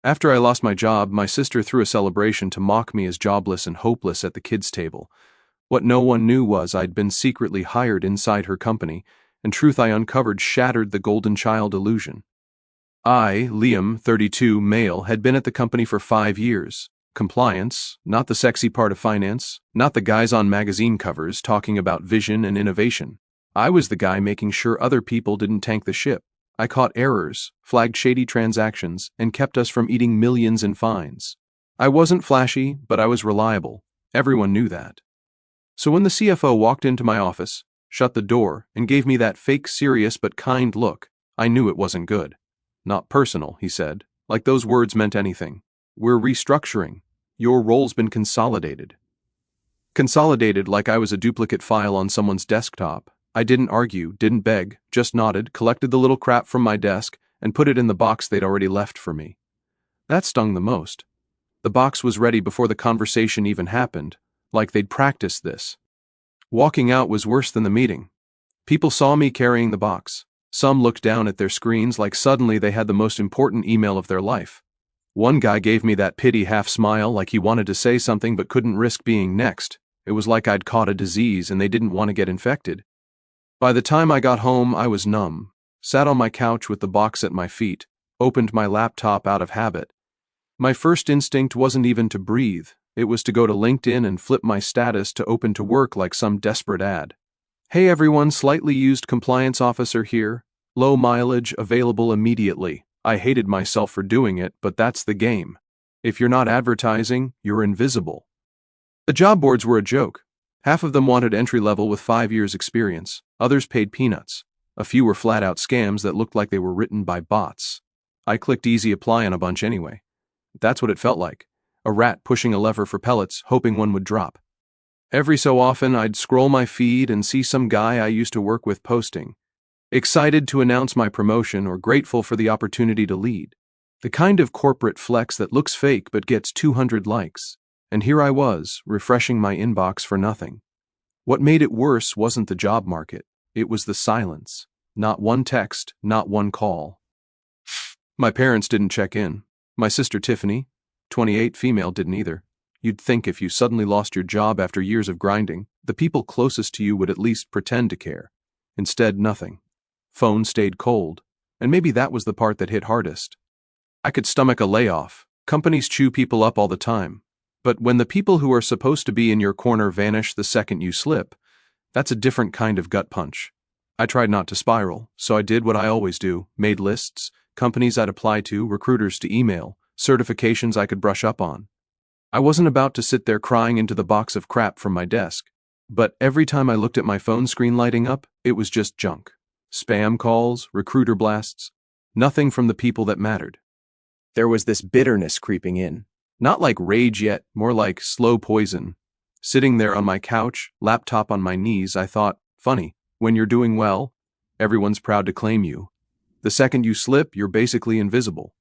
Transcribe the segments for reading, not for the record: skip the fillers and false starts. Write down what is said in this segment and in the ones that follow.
After I lost my job, my sister threw a celebration to mock me as jobless and hopeless at the kids' table. What no one knew was I'd been secretly hired inside her company, and truth I uncovered shattered the golden child illusion. I, Liam, 32, male, had been at the company for 5 years. Compliance, not the sexy part of finance, not the guys on magazine covers talking about vision and innovation. I was the guy making sure other people didn't tank the ship. I caught errors, flagged shady transactions, and kept us from eating millions in fines. I wasn't flashy, but I was reliable. Everyone knew that. So when the CFO walked into my office, shut the door, and gave me that fake serious but kind look, I knew it wasn't good. Not personal, he said, like those words meant anything. We're restructuring. Your role's been consolidated. Consolidated like I was a duplicate file on someone's desktop. I didn't argue, didn't beg, just nodded, collected the little crap from my desk, and put it in the box they'd already left for me. That stung the most. The box was ready before the conversation even happened, like they'd practiced this. Walking out was worse than the meeting. People saw me carrying the box. Some looked down at their screens like suddenly they had the most important email of their life. One guy gave me that pity half-smile like he wanted to say something but couldn't risk being next. It was like I'd caught a disease and they didn't want to get infected. By the time I got home, I was numb, sat on my couch with the box at my feet, opened my laptop out of habit. My first instinct wasn't even to breathe. It was to go to LinkedIn and flip my status to open to work like some desperate ad. Hey everyone, slightly used compliance officer here. Low mileage, available immediately. I hated myself for doing it, but that's the game. If you're not advertising, you're invisible. The job boards were a joke. Half of them wanted entry level with 5 years experience. Others paid peanuts. A few were flat-out scams that looked like they were written by bots. I clicked easy apply on a bunch anyway. That's what it felt like. A rat pushing a lever for pellets, hoping one would drop. Every so often, I'd scroll my feed and see some guy I used to work with posting. Excited to announce my promotion or grateful for the opportunity to lead. The kind of corporate flex that looks fake but gets 200 likes. And here I was, refreshing my inbox for nothing. What made it worse wasn't the job market. It was the silence. Not one text, not one call. My parents didn't check in. My sister Tiffany, 28, female, didn't either. You'd think if you suddenly lost your job after years of grinding, the people closest to you would at least pretend to care. Instead, nothing. Phone stayed cold, and maybe that was the part that hit hardest. I could stomach a layoff. Companies chew people up all the time. But when the people who are supposed to be in your corner vanish the second you slip, that's a different kind of gut punch. I tried not to spiral, so I did what I always do, made lists, companies I'd apply to, recruiters to email, certifications I could brush up on. I wasn't about to sit there crying into the box of crap from my desk. But every time I looked at my phone screen lighting up, it was just junk. Spam calls, recruiter blasts, nothing from the people that mattered. There was this bitterness creeping in. Not like rage yet, more like slow poison. Sitting there on my couch, laptop on my knees, I thought, funny, when you're doing well, everyone's proud to claim you. The second you slip, you're basically invisible.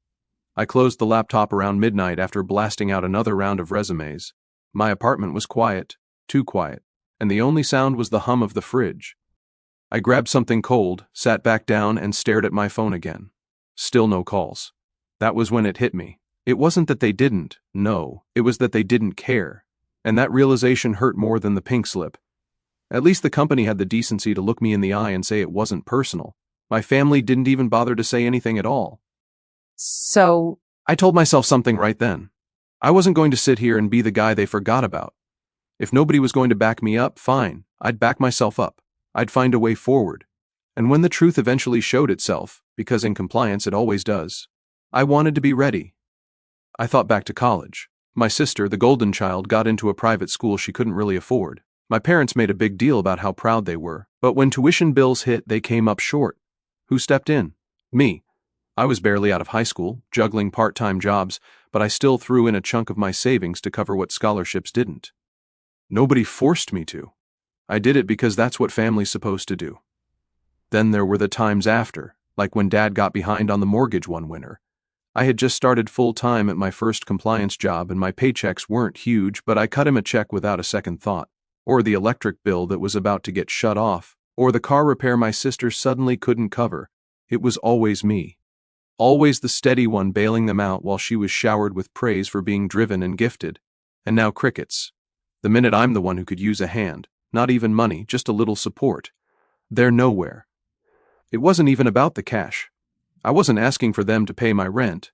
I closed the laptop around midnight after blasting out another round of resumes. My apartment was quiet, too quiet, and the only sound was the hum of the fridge. I grabbed something cold, sat back down, and stared at my phone again. Still no calls. That was when it hit me. It wasn't that they didn't, no, it was that they didn't care. And that realization hurt more than the pink slip. At least the company had the decency to look me in the eye and say it wasn't personal. My family didn't even bother to say anything at all. So, I told myself something right then. I wasn't going to sit here and be the guy they forgot about. If nobody was going to back me up, fine, I'd back myself up. I'd find a way forward. And when the truth eventually showed itself, because in compliance it always does, I wanted to be ready. I thought back to college. My sister, the golden child, got into a private school she couldn't really afford. My parents made a big deal about how proud they were, but when tuition bills hit, they came up short. Who stepped in? Me. I was barely out of high school, juggling part-time jobs, but I still threw in a chunk of my savings to cover what scholarships didn't. Nobody forced me to. I did it because that's what family's supposed to do. Then there were the times after, like when Dad got behind on the mortgage one winter. I had just started full-time at my first compliance job and my paychecks weren't huge, but I cut him a check without a second thought. Or the electric bill that was about to get shut off, or the car repair my sister suddenly couldn't cover. It was always me. Always the steady one bailing them out while she was showered with praise for being driven and gifted. And now crickets. The minute I'm the one who could use a hand, not even money, just a little support. They're nowhere. It wasn't even about the cash. I wasn't asking for them to pay my rent.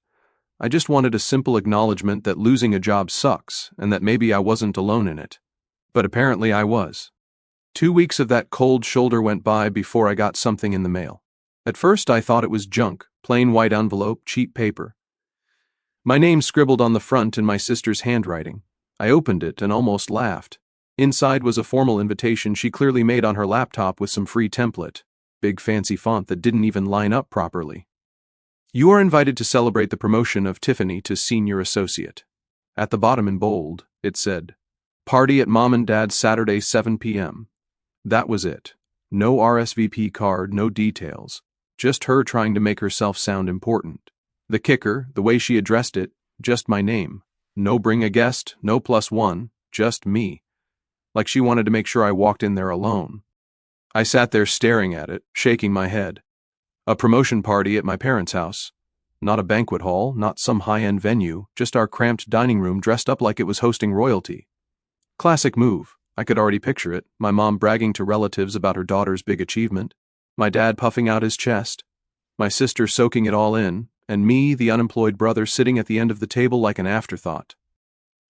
I just wanted a simple acknowledgement that losing a job sucks and that maybe I wasn't alone in it. But apparently I was. 2 weeks of that cold shoulder went by before I got something in the mail. At first I thought it was junk, plain white envelope, cheap paper. My name scribbled on the front in my sister's handwriting. I opened it and almost laughed. Inside was a formal invitation she clearly made on her laptop with some free template. Big fancy font that didn't even line up properly. You are invited to celebrate the promotion of Tiffany to senior associate. At the bottom in bold, it said, "Party at Mom and Dad's Saturday 7 p.m. That was it. No RSVP card, no details. Just her trying to make herself sound important. The kicker, the way she addressed it, just my name. No bring a guest, no +1, just me. Like she wanted to make sure I walked in there alone. I sat there staring at it, shaking my head. A promotion party at my parents' house. Not a banquet hall, not some high-end venue, just our cramped dining room dressed up like it was hosting royalty. Classic move. I could already picture it, my mom bragging to relatives about her daughter's big achievement, my dad puffing out his chest, my sister soaking it all in, and me, the unemployed brother, sitting at the end of the table like an afterthought.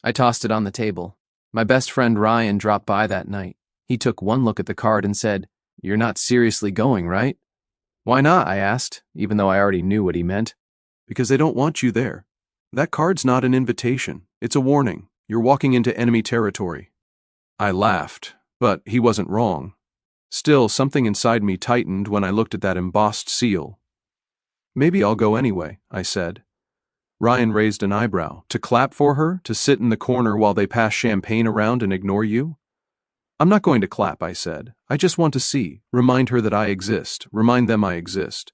I tossed it on the table. My best friend Ryan dropped by that night. He took one look at the card and said, "You're not seriously going, right?" "Why not?" I asked, even though I already knew what he meant. "Because they don't want you there. That card's not an invitation. It's a warning. You're walking into enemy territory." I laughed, but he wasn't wrong. Still, something inside me tightened when I looked at that embossed seal. "Maybe I'll go anyway," I said. Ryan raised an eyebrow. "To clap for her? To sit in the corner while they pass champagne around and ignore you?" "I'm not going to clap," I said. "I just want to see, remind her that I exist, remind them I exist."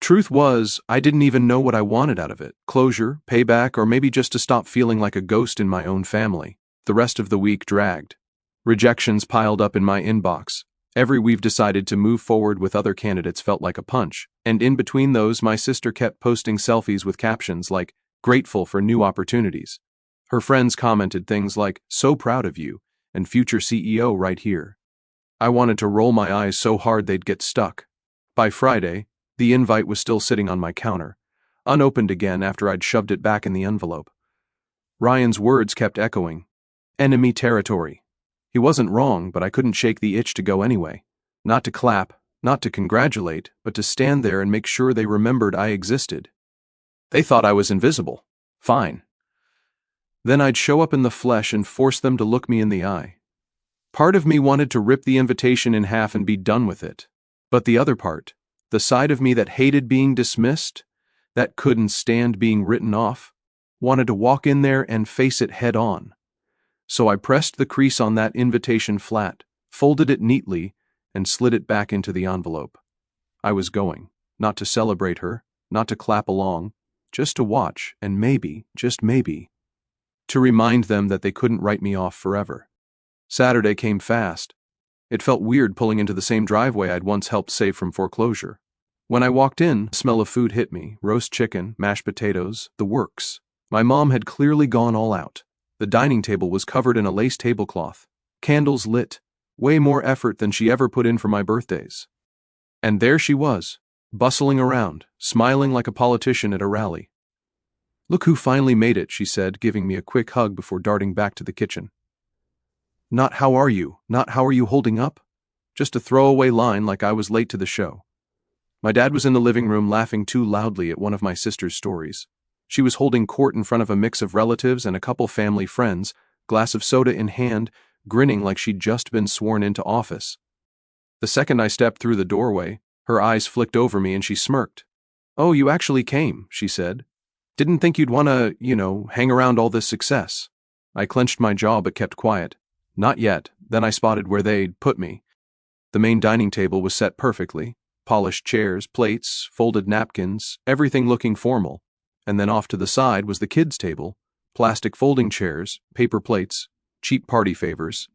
Truth was, I didn't even know what I wanted out of it. Closure, payback, or maybe just to stop feeling like a ghost in my own family. The rest of the week dragged. Rejections piled up in my inbox. Every "we've decided to move forward with other candidates" felt like a punch. And in between those, my sister kept posting selfies with captions like, "Grateful for new opportunities." Her friends commented things like, "So proud of you," and "Future CEO right here." I wanted to roll my eyes so hard they'd get stuck. By Friday, the invite was still sitting on my counter, unopened again after I'd shoved it back in the envelope. Ryan's words kept echoing. Enemy territory. He wasn't wrong, but I couldn't shake the itch to go anyway. Not to clap, not to congratulate, but to stand there and make sure they remembered I existed. They thought I was invisible. Fine. Then I'd show up in the flesh and force them to look me in the eye. Part of me wanted to rip the invitation in half and be done with it. But the other part, the side of me that hated being dismissed, that couldn't stand being written off, wanted to walk in there and face it head on. So I pressed the crease on that invitation flat, folded it neatly, and slid it back into the envelope. I was going, not to celebrate her, not to clap along, just to watch, and maybe, just maybe, to remind them that they couldn't write me off forever. Saturday came fast. It felt weird pulling into the same driveway I'd once helped save from foreclosure. When I walked in, the smell of food hit me: roast chicken, mashed potatoes, the works. My mom had clearly gone all out. The dining table was covered in a lace tablecloth. Candles lit. Way more effort than she ever put in for my birthdays. And there she was, bustling around, smiling like a politician at a rally. "Look who finally made it," she said, giving me a quick hug before darting back to the kitchen. Not "how are you," not "how are you holding up?" Just a throwaway line like I was late to the show. My dad was in the living room laughing too loudly at one of my sister's stories. She was holding court in front of a mix of relatives and a couple family friends, glass of soda in hand, grinning like she'd just been sworn into office. The second I stepped through the doorway, her eyes flicked over me and she smirked. "Oh, you actually came," she said. "Didn't think you'd wanna, hang around all this success." I clenched my jaw but kept quiet. Not yet. Then I spotted where they'd put me. The main dining table was set perfectly. Polished chairs, plates, folded napkins, everything looking formal. And then off to the side was the kids' table, plastic folding chairs, paper plates, cheap party favors.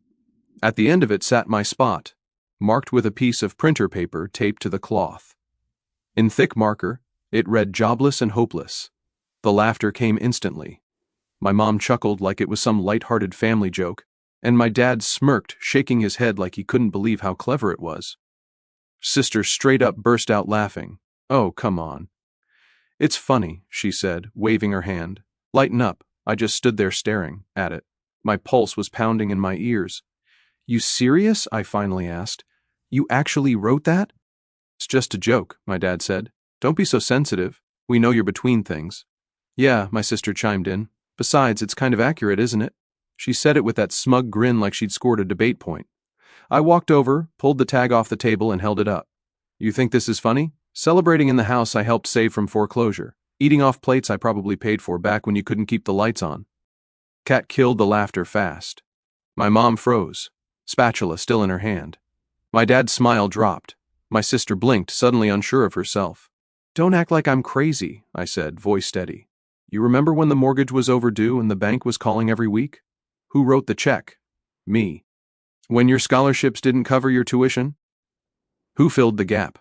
At the end of it sat my spot, marked with a piece of printer paper taped to the cloth. In thick marker, It read Jobless and Hopeless. The laughter came instantly. My mom chuckled like it was some light-hearted family joke, and my dad smirked, shaking his head like he couldn't believe how clever it was. Sister straight up burst out laughing. "Oh, come on." "It's funny," she said, waving her hand. "Lighten up." I just stood there staring at it. My pulse was pounding in my ears. "You serious?" I finally asked. "You actually wrote that?" "It's just a joke," my dad said. "Don't be so sensitive. We know you're between things." "Yeah," my sister chimed in. "Besides, it's kind of accurate, isn't it?" She said it with that smug grin like she'd scored a debate point. I walked over, pulled the tag off the table, and held it up. "You think this is funny? Celebrating in the house I helped save from foreclosure. Eating off plates I probably paid for back when you couldn't keep the lights on." Kat killed the laughter fast. My mom froze, spatula still in her hand. My dad's smile dropped. My sister blinked, suddenly unsure of herself. "Don't act like I'm crazy," I said, voice steady. "You remember when the mortgage was overdue and the bank was calling every week? Who wrote the check? Me. When your scholarships didn't cover your tuition? Who filled the gap?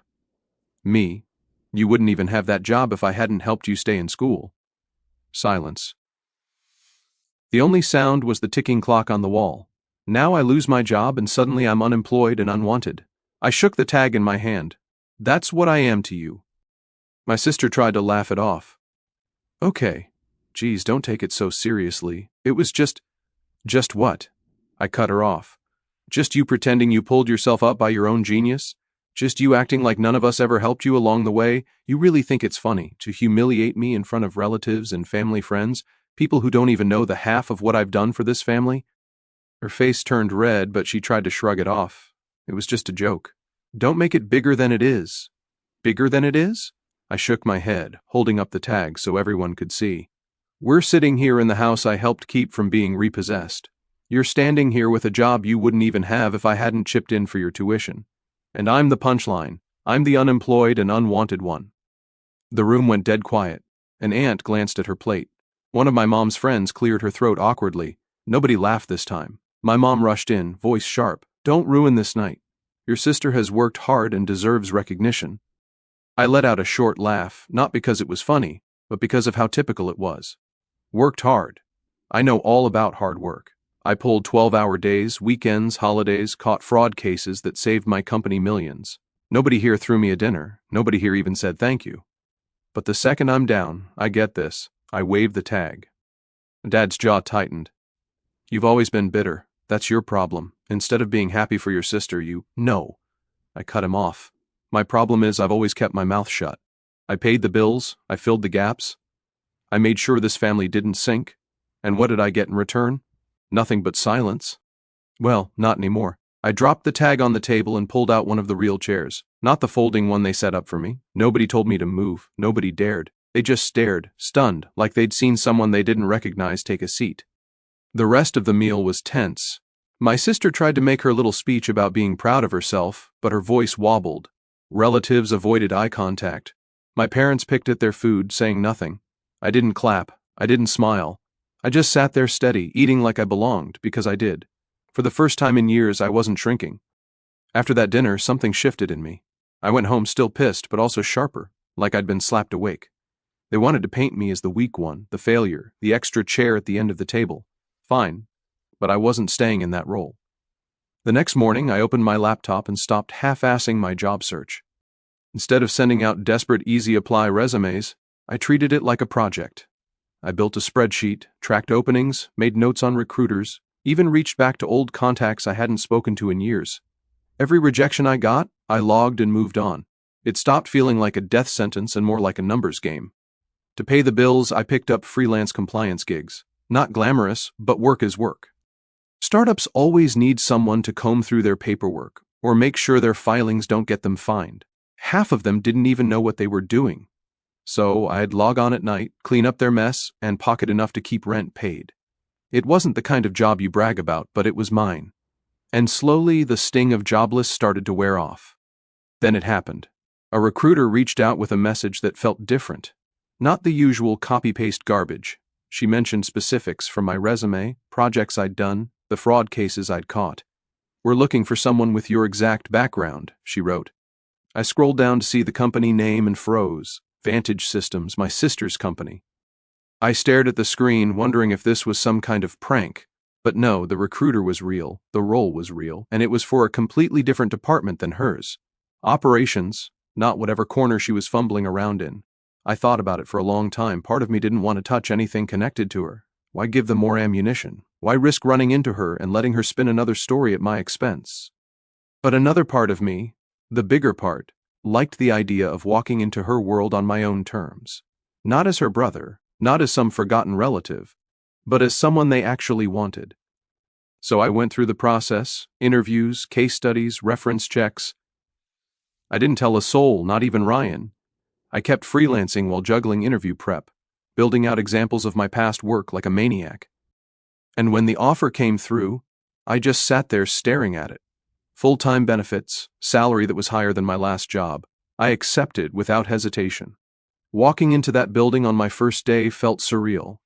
Me. You wouldn't even have that job if I hadn't helped you stay in school." Silence. The only sound was the ticking clock on the wall. Now I lose my job and suddenly I'm unemployed and unwanted. I shook the tag in my hand. "That's what I am to you." My sister tried to laugh it off. "Okay. Geez, don't take it so seriously. It was just..." "Just what?" I cut her off. "Just you pretending you pulled yourself up by your own genius? Just you acting like none of us ever helped you along the way? You really think it's funny to humiliate me in front of relatives and family friends, people who don't even know the half of what I've done for this family?" Her face turned red, but she tried to shrug it off. "It was just a joke. Don't make it bigger than it is." "Bigger than it is?" I shook my head, holding up the tag so everyone could see. "We're sitting here in the house I helped keep from being repossessed. You're standing here with a job you wouldn't even have if I hadn't chipped in for your tuition. And I'm the punchline. I'm the unemployed and unwanted one." The room went dead quiet. An aunt glanced at her plate. One of my mom's friends cleared her throat awkwardly. Nobody laughed this time. My mom rushed in, voice sharp. "Don't ruin this night. Your sister has worked hard and deserves recognition." I let out a short laugh, not because it was funny, but because of how typical it was. Worked hard. I know all about hard work. I pulled 12-hour days, weekends, holidays, caught fraud cases that saved my company millions. Nobody here threw me a dinner. Nobody here even said thank you. But the second I'm down, I get this. I waved the tag. Dad's jaw tightened. "You've always been bitter. That's your problem. Instead of being happy for your sister, you..." "No." I cut him off. "My problem is I've always kept my mouth shut. I paid the bills. I filled the gaps. I made sure this family didn't sink. And what did I get in return? Nothing but silence." "Well, not anymore." I dropped the tag on the table and pulled out one of the real chairs. Not the folding one they set up for me. Nobody told me to move. Nobody dared. They just stared, stunned, like they'd seen someone they didn't recognize take a seat. The rest of the meal was tense. My sister tried to make her little speech about being proud of herself, but her voice wobbled. Relatives avoided eye contact. My parents picked at their food, saying nothing. I didn't clap. I didn't smile. I just sat there steady, eating like I belonged, because I did. For the first time in years, I wasn't shrinking. After that dinner, something shifted in me. I went home still pissed, but also sharper, like I'd been slapped awake. They wanted to paint me as the weak one, the failure, the extra chair at the end of the table. Fine, but I wasn't staying in that role. The next morning, I opened my laptop and stopped half-assing my job search. Instead of sending out desperate easy-apply resumes, I treated it like a project. I built a spreadsheet, tracked openings, made notes on recruiters, even reached back to old contacts I hadn't spoken to in years. Every rejection I got, I logged and moved on. It stopped feeling like a death sentence and more like a numbers game. To pay the bills, I picked up freelance compliance gigs. Not glamorous, but work is work. Startups always need someone to comb through their paperwork or make sure their filings don't get them fined. Half of them didn't even know what they were doing. So I'd log on at night, clean up their mess, and pocket enough to keep rent paid. It wasn't the kind of job you brag about, but it was mine. And slowly the sting of Jobless started to wear off. Then it happened. A recruiter reached out with a message that felt different. Not the usual copy-paste garbage. She mentioned specifics from my resume, projects I'd done, the fraud cases I'd caught. "We're looking for someone with your exact background," she wrote. I scrolled down to see the company name and froze. Vantage Systems, my sister's company. I stared at the screen, wondering if this was some kind of prank. But no, the recruiter was real, the role was real, and it was for a completely different department than hers. Operations, not whatever corner she was fumbling around in. I thought about it for a long time. Part of me didn't want to touch anything connected to her. Why give them more ammunition? Why risk running into her and letting her spin another story at my expense? But another part of me, the bigger part, liked the idea of walking into her world on my own terms. Not as her brother, not as some forgotten relative, but as someone they actually wanted. So I went through the process: interviews, case studies, reference checks. I didn't tell a soul, not even Ryan. I kept freelancing while juggling interview prep, building out examples of my past work like a maniac. And when the offer came through, I just sat there staring at it. Full-time benefits, salary that was higher than my last job. I accepted without hesitation. Walking into that building on my first day felt surreal.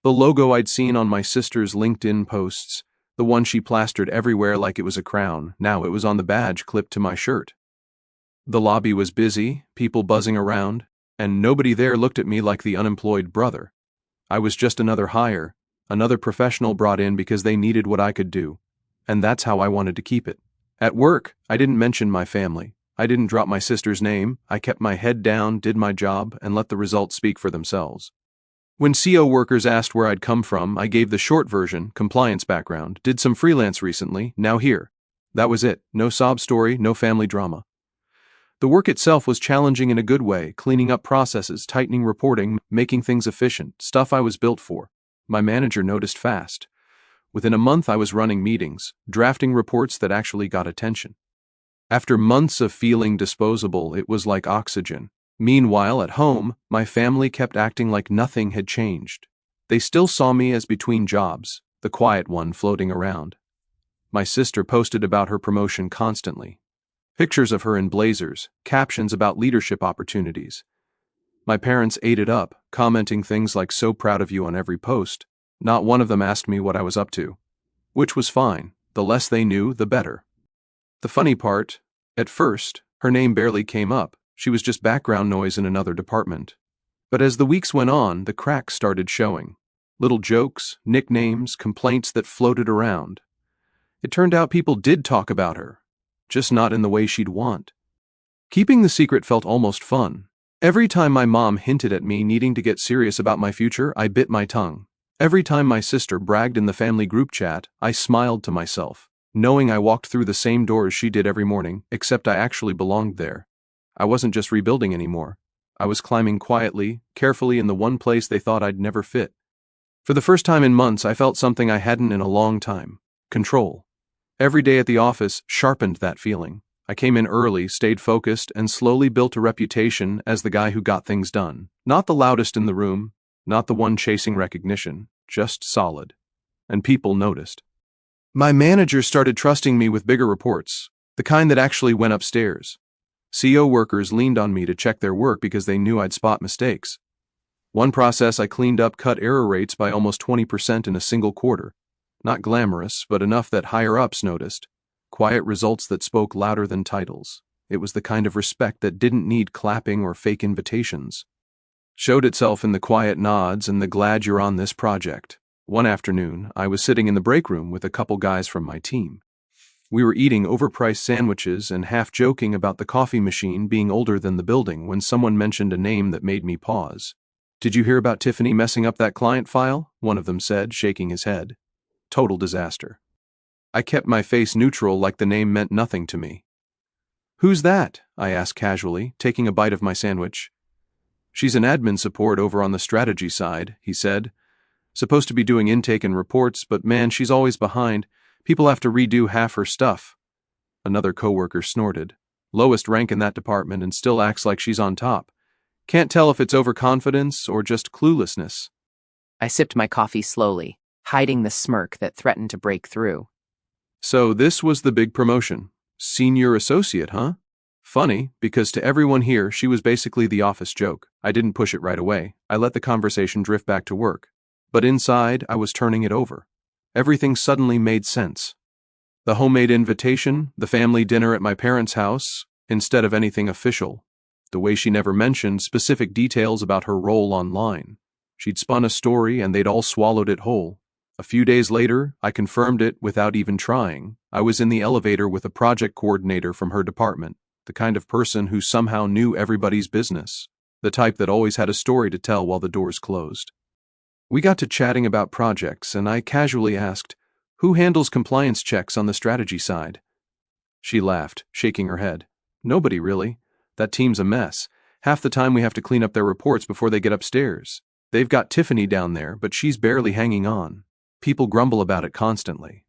The logo I'd seen on my sister's LinkedIn posts, the one she plastered everywhere like it was a crown, now it was on the badge clipped to my shirt. The lobby was busy, people buzzing around, and nobody there looked at me like the unemployed brother. I was just another hire, another professional brought in because they needed what I could do, and that's how I wanted to keep it. At work, I didn't mention my family. I didn't drop my sister's name. I kept my head down, did my job, and let the results speak for themselves. When CO workers asked where I'd come from, I gave the short version, compliance background, did some freelance recently, now here. That was it. No sob story, no family drama. The work itself was challenging in a good way, cleaning up processes, tightening reporting, making things efficient, stuff I was built for. My manager noticed fast. Within a month I was running meetings, drafting reports that actually got attention. After months of feeling disposable, it was like oxygen. Meanwhile, at home, my family kept acting like nothing had changed. They still saw me as between jobs, the quiet one floating around. My sister posted about her promotion constantly. Pictures of her in blazers, captions about leadership opportunities. My parents ate it up, commenting things like "so proud of you" on every post. Not one of them asked me what I was up to. Which was fine. The less they knew, the better. The funny part, at first, her name barely came up. She was just background noise in another department. But as the weeks went on, the cracks started showing. Little jokes, nicknames, complaints that floated around. It turned out people did talk about her, just not in the way she'd want. Keeping the secret felt almost fun. Every time my mom hinted at me needing to get serious about my future, I bit my tongue. Every time my sister bragged in the family group chat, I smiled to myself, knowing I walked through the same doors she did every morning, except I actually belonged there. I wasn't just rebuilding anymore. I was climbing quietly, carefully in the one place they thought I'd never fit. For the first time in months, I felt something I hadn't in a long time: control. Every day at the office sharpened that feeling. I came in early, stayed focused, and slowly built a reputation as the guy who got things done. Not the loudest in the room, not the one chasing recognition, just solid. And people noticed. My manager started trusting me with bigger reports, the kind that actually went upstairs. CO workers leaned on me to check their work because they knew I'd spot mistakes. One process I cleaned up cut error rates by almost 20% in a single quarter. Not glamorous, but enough that higher-ups noticed. Quiet results that spoke louder than titles. It was the kind of respect that didn't need clapping or fake invitations. Showed itself in the quiet nods and the "glad you're on this project." One afternoon, I was sitting in the break room with a couple guys from my team. We were eating overpriced sandwiches and half joking about the coffee machine being older than the building when someone mentioned a name that made me pause. "Did you hear about Tiffany messing up that client file?" one of them said, shaking his head. Total disaster. I kept my face neutral like the name meant nothing to me. "Who's that?" I asked casually, taking a bite of my sandwich. "She's an admin support over on the strategy side," he said. "Supposed to be doing intake and reports, but man, she's always behind. People have to redo half her stuff." Another coworker snorted. "Lowest rank in that department and still acts like she's on top. Can't tell if it's overconfidence or just cluelessness." I sipped my coffee slowly, hiding the smirk that threatened to break through. "So this was the big promotion. Senior associate, huh? Funny, because to everyone here, she was basically the office joke. I didn't push it right away. I let the conversation drift back to work. But inside, I was turning it over. Everything suddenly made sense. The homemade invitation, the family dinner at my parents' house, instead of anything official. The way she never mentioned specific details about her role online. She'd spun a story and they'd all swallowed it whole. A few days later, I confirmed it without even trying. I was in the elevator with a project coordinator from her department, the kind of person who somehow knew everybody's business, the type that always had a story to tell while the doors closed. We got to chatting about projects, and I casually asked, "Who handles compliance checks on the strategy side?" She laughed, shaking her head. "Nobody, really. That team's a mess. Half the time we have to clean up their reports before they get upstairs. They've got Tiffany down there, but she's barely hanging on. People grumble about it constantly.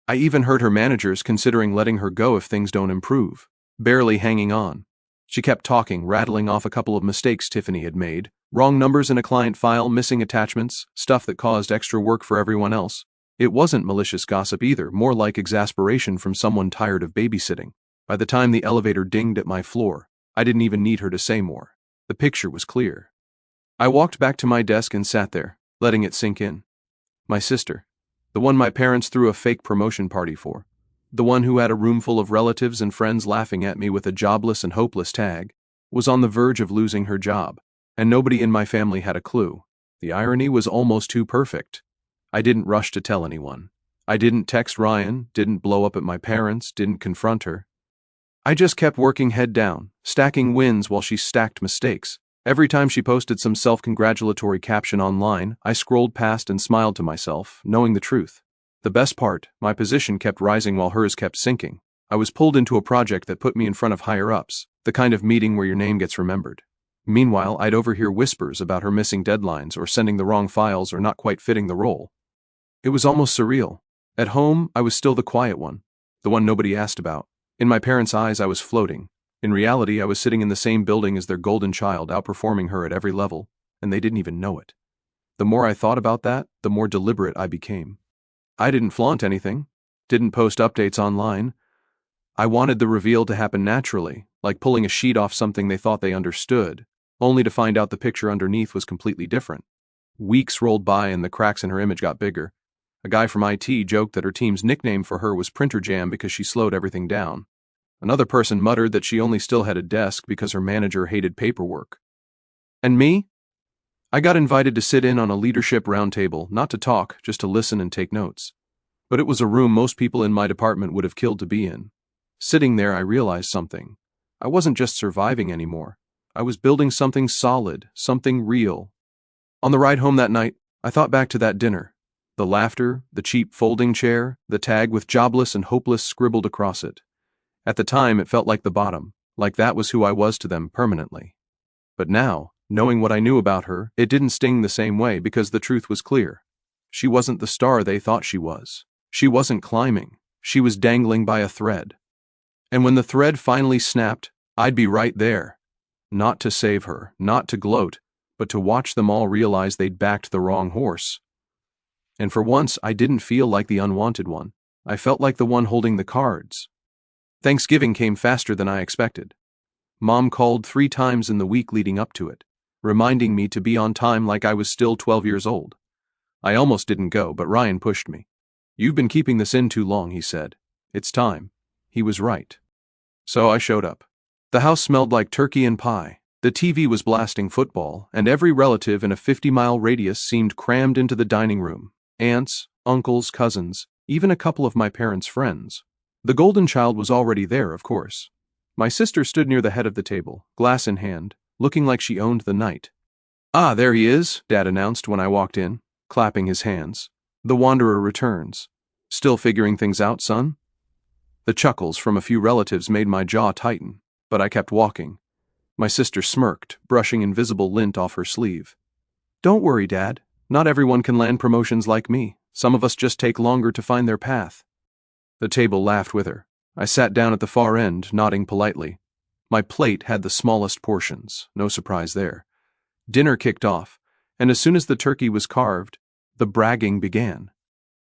I even heard her managers considering letting her go if things don't improve. Barely hanging on." She kept talking, rattling off a couple of mistakes Tiffany had made. Wrong numbers in a client file, missing attachments, stuff that caused extra work for everyone else. It wasn't malicious gossip either, more like exasperation from someone tired of babysitting. By the time the elevator dinged at my floor, I didn't even need her to say more. The picture was clear. I walked back to my desk and sat there, letting it sink in. My sister, the one my parents threw a fake promotion party for, the one who had a room full of relatives and friends laughing at me with a jobless and hopeless tag, was on the verge of losing her job, and nobody in my family had a clue. The irony was almost too perfect. I didn't rush to tell anyone. I didn't text Ryan, didn't blow up at my parents, didn't confront her. I just kept working head down, stacking wins while she stacked mistakes. Every time she posted some self-congratulatory caption online, I scrolled past and smiled to myself, knowing the truth. The best part, my position kept rising while hers kept sinking. I was pulled into a project that put me in front of higher-ups, the kind of meeting where your name gets remembered. Meanwhile, I'd overhear whispers about her missing deadlines or sending the wrong files or not quite fitting the role. It was almost surreal. At home, I was still the quiet one, the one nobody asked about. In my parents' eyes, I was floating. In reality, I was sitting in the same building as their golden child, outperforming her at every level, and they didn't even know it. The more I thought about that, the more deliberate I became. I didn't flaunt anything, didn't post updates online. I wanted the reveal to happen naturally, like pulling a sheet off something they thought they understood, only to find out the picture underneath was completely different. Weeks rolled by and the cracks in her image got bigger. A guy from IT joked that her team's nickname for her was Printer Jam because she slowed everything down. Another person muttered that she only still had a desk because her manager hated paperwork. And me? I got invited to sit in on a leadership roundtable, not to talk, just to listen and take notes. But it was a room most people in my department would have killed to be in. Sitting there, I realized something. I wasn't just surviving anymore. I was building something solid, something real. On the ride home that night, I thought back to that dinner. The laughter, the cheap folding chair, the tag with jobless and hopeless scribbled across it. At the time, it felt like the bottom, like that was who I was to them permanently. But now, knowing what I knew about her, it didn't sting the same way because the truth was clear. She wasn't the star they thought she was. She wasn't climbing. She was dangling by a thread. And when the thread finally snapped, I'd be right there. Not to save her, not to gloat, but to watch them all realize they'd backed the wrong horse. And for once, I didn't feel like the unwanted one. I felt like the one holding the cards. Thanksgiving came faster than I expected. Mom called 3 times in the week leading up to it, reminding me to be on time like I was still 12 years old. I almost didn't go, but Ryan pushed me. "You've been keeping this in too long," he said. "It's time." He was right. So I showed up. The house smelled like turkey and pie. The TV was blasting football, and every relative in a 50-mile radius seemed crammed into the dining room. Aunts, uncles, cousins, even a couple of my parents' friends. The golden child was already there, of course. My sister stood near the head of the table, glass in hand, looking like she owned the night. "Ah, there he is," Dad announced when I walked in, clapping his hands. "The wanderer returns. Still figuring things out, son?" The chuckles from a few relatives made my jaw tighten, but I kept walking. My sister smirked, brushing invisible lint off her sleeve. "Don't worry, Dad. Not everyone can land promotions like me. Some of us just take longer to find their path." The table laughed with her. I sat down at the far end, nodding politely. My plate had the smallest portions, no surprise there. Dinner kicked off, and as soon as the turkey was carved, the bragging began.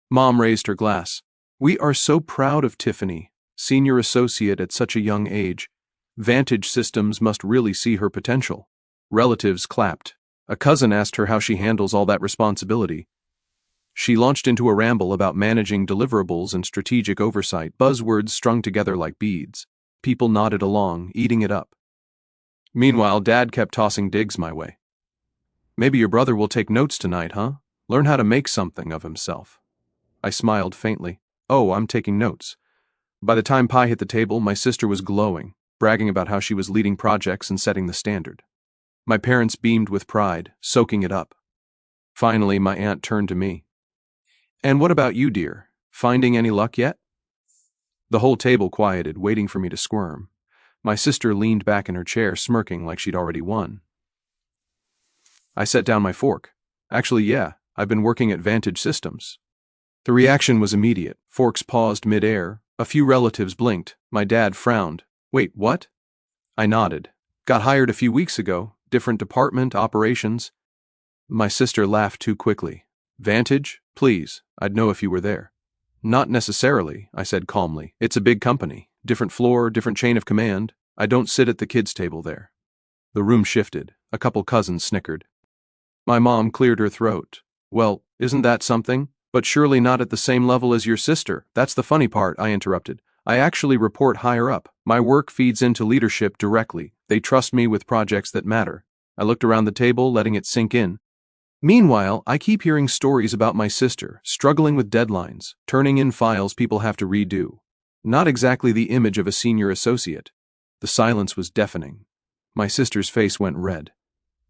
Mom raised her glass. "We are so proud of Tiffany, senior associate at such a young age. Vantage Systems must really see her potential." Relatives clapped. A cousin asked her how she handles all that responsibility. She launched into a ramble about managing deliverables and strategic oversight, buzzwords strung together like beads. People nodded along, eating it up. Meanwhile, Dad kept tossing digs my way. Maybe your brother will take notes tonight, huh? Learn how to make something of himself. I smiled faintly. Oh, I'm taking notes. By the time pie hit the table, my sister was glowing, bragging about how she was leading projects and setting the standard. My parents beamed with pride, soaking it up. Finally, my aunt turned to me. And what about you, dear? Finding any luck yet? The whole table quieted, waiting for me to squirm. My sister leaned back in her chair, smirking like she'd already won. I set down my fork. Actually, yeah, I've been working at Vantage Systems. The reaction was immediate. Forks paused mid-air. A few relatives blinked. My dad frowned. Wait, what? I nodded. Got hired a few weeks ago. Different department, operations. My sister laughed too quickly. Vantage? Please, I'd know if you were there. Not necessarily, I said calmly. It's a big company. Different floor, different chain of command. I don't sit at the kids' table there. The room shifted. A couple cousins snickered. My mom cleared her throat. Well, isn't that something? But surely not at the same level as your sister. That's the funny part, I interrupted. I actually report higher up. My work feeds into leadership directly. They trust me with projects that matter. I looked around the table, letting it sink in. Meanwhile, I keep hearing stories about my sister, struggling with deadlines, turning in files people have to redo. Not exactly the image of a senior associate. The silence was deafening. My sister's face went red.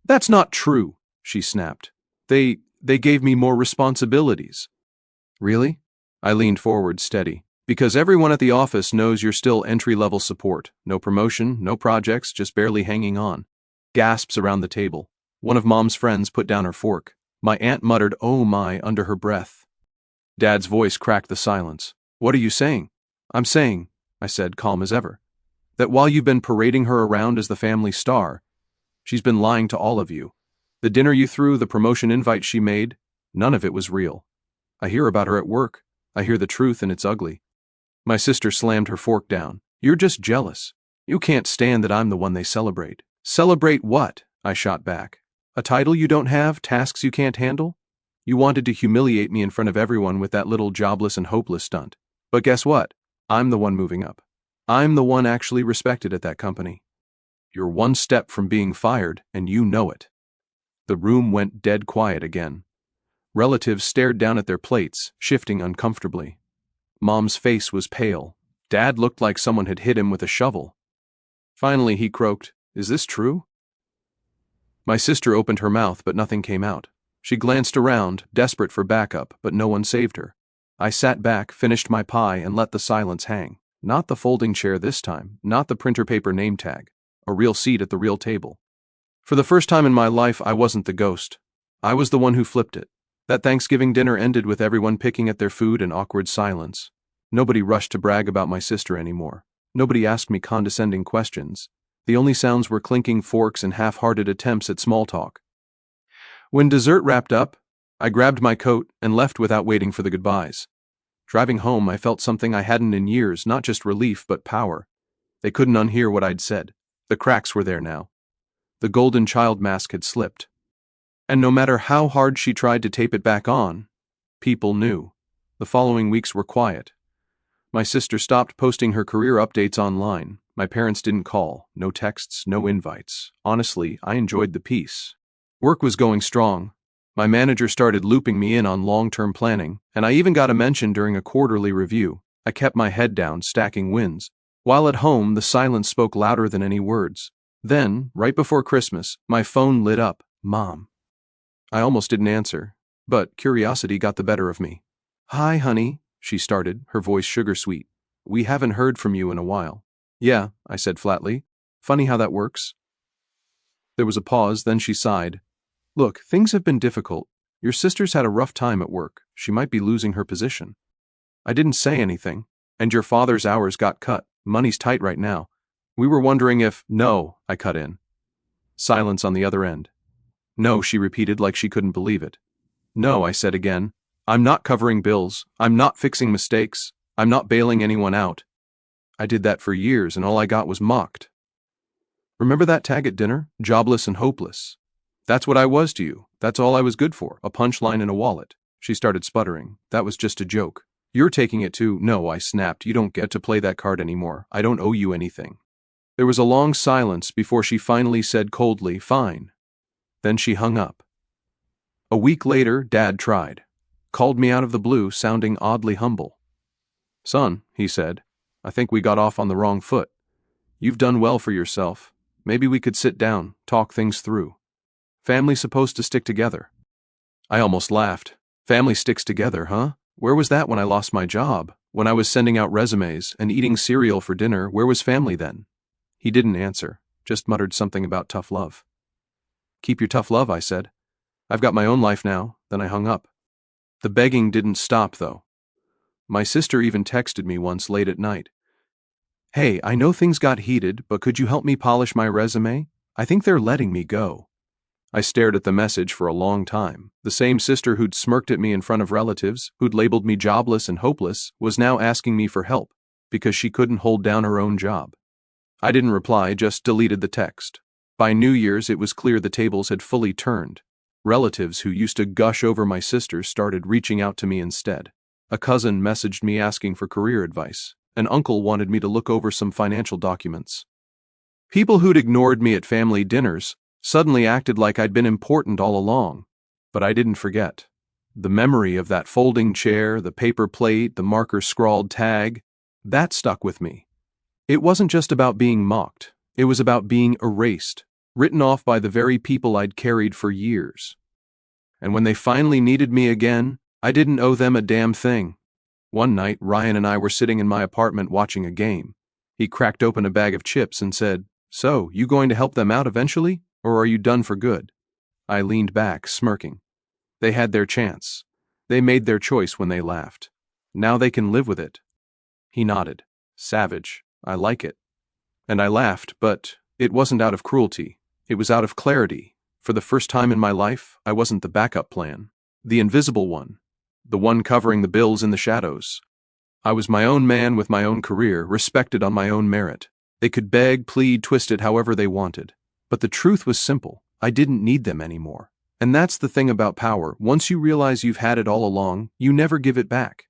That's not true, she snapped. They gave me more responsibilities. Really? I leaned forward, steady. Because everyone at the office knows you're still entry-level support. No promotion, no projects, just barely hanging on. Gasps around the table. One of Mom's friends put down her fork. My aunt muttered, "Oh my," under her breath. Dad's voice cracked the silence. What are you saying? I'm saying, I said, calm as ever, that while you've been parading her around as the family star, she's been lying to all of you. The dinner you threw, the promotion invite she made, none of it was real. I hear about her at work. I hear the truth, and it's ugly. My sister slammed her fork down. You're just jealous. You can't stand that I'm the one they celebrate. Celebrate what? I shot back. A title you don't have, tasks you can't handle? You wanted to humiliate me in front of everyone with that little jobless and hopeless stunt. But guess what? I'm the one moving up. I'm the one actually respected at that company. You're one step from being fired, and you know it. The room went dead quiet again. Relatives stared down at their plates, shifting uncomfortably. Mom's face was pale. Dad looked like someone had hit him with a shovel. Finally, he croaked, "Is this true?" My sister opened her mouth, but nothing came out. She glanced around, desperate for backup, but no one saved her. I sat back, finished my pie, and let the silence hang. Not the folding chair this time, not the printer paper name tag. A real seat at the real table. For the first time in my life, I wasn't the ghost. I was the one who flipped it. That Thanksgiving dinner ended with everyone picking at their food and awkward silence. Nobody rushed to brag about my sister anymore. Nobody asked me condescending questions. The only sounds were clinking forks and half-hearted attempts at small talk. When dessert wrapped up, I grabbed my coat and left without waiting for the goodbyes. Driving home, I felt something I hadn't in years, not just relief but power. They couldn't unhear what I'd said. The cracks were there now. The golden child mask had slipped. And no matter how hard she tried to tape it back on, people knew. The following weeks were quiet. My sister stopped posting her career updates online. My parents didn't call. No texts, no invites. Honestly, I enjoyed the peace. Work was going strong. My manager started looping me in on long-term planning, and I even got a mention during a quarterly review. I kept my head down, stacking wins. While at home, the silence spoke louder than any words. Then, right before Christmas, my phone lit up. Mom. I almost didn't answer, but curiosity got the better of me. Hi, honey, she started, her voice sugar-sweet. We haven't heard from you in a while. Yeah, I said flatly. Funny how that works. There was a pause, then she sighed. Look, things have been difficult. Your sister's had a rough time at work. She might be losing her position. I didn't say anything. And your father's hours got cut. Money's tight right now. We were wondering if— No, I cut in. Silence on the other end. No, she repeated like she couldn't believe it. No, I said again. I'm not covering bills. I'm not fixing mistakes. I'm not bailing anyone out. I did that for years and all I got was mocked. Remember that tag at dinner? Jobless and hopeless. That's what I was to you. That's all I was good for. A punchline in a wallet. She started sputtering. That was just a joke. You're taking it too. No, I snapped. You don't get to play that card anymore. I don't owe you anything. There was a long silence before she finally said coldly, "Fine." Then she hung up. A week later, Dad tried. Called me out of the blue, sounding oddly humble. "Son," he said, "I think we got off on the wrong foot. You've done well for yourself. Maybe we could sit down, talk things through. Family's supposed to stick together." I almost laughed. Family sticks together, huh? Where was that when I lost my job? When I was sending out resumes and eating cereal for dinner, where was family then? He didn't answer, just muttered something about tough love. "Keep your tough love," I said. "I've got my own life now." Then I hung up. The begging didn't stop, though. My sister even texted me once late at night. "Hey, I know things got heated, but could you help me polish my resume? I think they're letting me go." I stared at the message for a long time. The same sister who'd smirked at me in front of relatives, who'd labeled me jobless and hopeless, was now asking me for help because she couldn't hold down her own job. I didn't reply, just deleted the text. By New Year's, it was clear the tables had fully turned. Relatives who used to gush over my sister started reaching out to me instead. A cousin messaged me asking for career advice. An uncle wanted me to look over some financial documents. People who'd ignored me at family dinners suddenly acted like I'd been important all along. But I didn't forget. The memory of that folding chair, the paper plate, the marker-scrawled tag, that stuck with me. It wasn't just about being mocked. It was about being erased, written off by the very people I'd carried for years. And when they finally needed me again, I didn't owe them a damn thing. One night, Ryan and I were sitting in my apartment watching a game. He cracked open a bag of chips and said, "So, you going to help them out eventually, or are you done for good?" I leaned back, smirking. They had their chance. They made their choice when they laughed. Now they can live with it. He nodded. "Savage. I like it." And I laughed, but it wasn't out of cruelty. It was out of clarity. For the first time in my life, I wasn't the backup plan. The invisible one. The one covering the bills in the shadows. I was my own man with my own career, respected on my own merit. They could beg, plead, twist it however they wanted. But the truth was simple. I didn't need them anymore. And that's the thing about power. Once you realize you've had it all along, you never give it back.